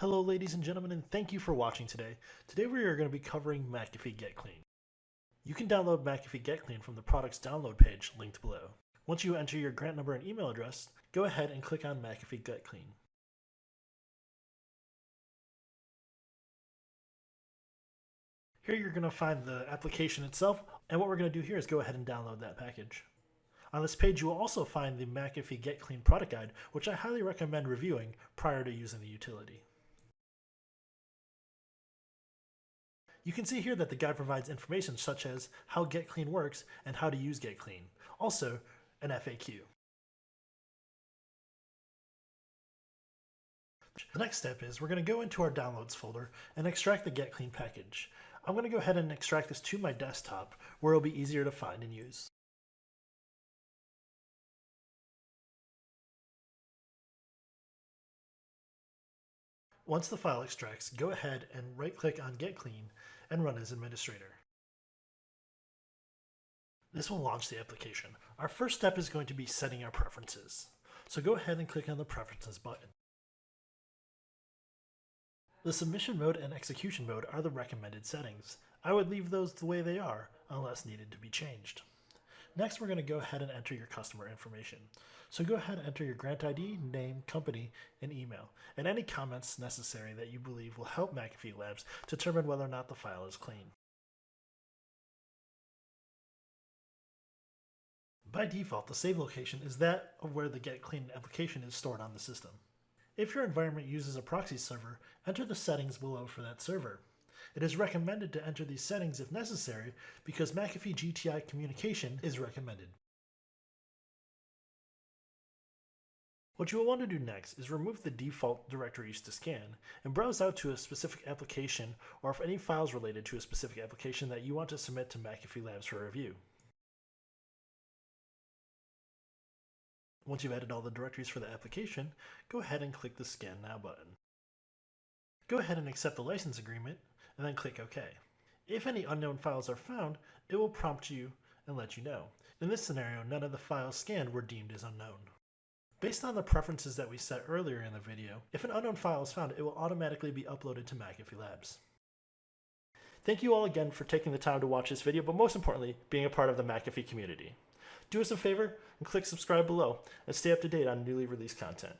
Hello ladies and gentlemen, and thank you for watching today. Today we are going to be covering McAfee GetClean. You can download McAfee GetClean from the product's download page linked below. Once you enter your grant number and email address, go ahead and click on McAfee GetClean. Here you're going to find the application itself, and what we're going to do here is go ahead and download that package. On this page you will also find the McAfee GetClean product guide, which I highly recommend reviewing prior to using the utility. You can see here that the guide provides information such as how GetClean works and how to use GetClean. Also, an FAQ. The next step is we're going to go into our downloads folder and extract the GetClean package. I'm going to go ahead and extract this to my desktop where it'll be easier to find and use. Once the file extracts, go ahead and right-click on GetClean and run as administrator. This will launch the application. Our first step is going to be setting our preferences. So go ahead and click on the Preferences button. The submission mode and execution mode are the recommended settings. I would leave those the way they are unless needed to be changed. Next, we're going to go ahead and enter your customer information. So go ahead and enter your grant ID, name, company, and email, and any comments necessary that you believe will help McAfee Labs determine whether or not the file is clean. By default, the save location is that of where the GetClean application is stored on the system. If your environment uses a proxy server, enter the settings below for that server. It is recommended to enter these settings if necessary because McAfee GTI communication is recommended. What you will want to do next is remove the default directories to scan and browse out to a specific application or if any files related to a specific application that you want to submit to McAfee Labs for review. Once you've added all the directories for the application, go ahead and click the Scan Now button. Go ahead and accept the license agreement and then click OK. If any unknown files are found, it will prompt you and let you know. In this scenario, none of the files scanned were deemed as unknown. Based on the preferences that we set earlier in the video, if an unknown file is found, it will automatically be uploaded to McAfee Labs. Thank you all again for taking the time to watch this video, but most importantly, being a part of the McAfee community. Do us a favor and click subscribe below and stay up to date on newly released content.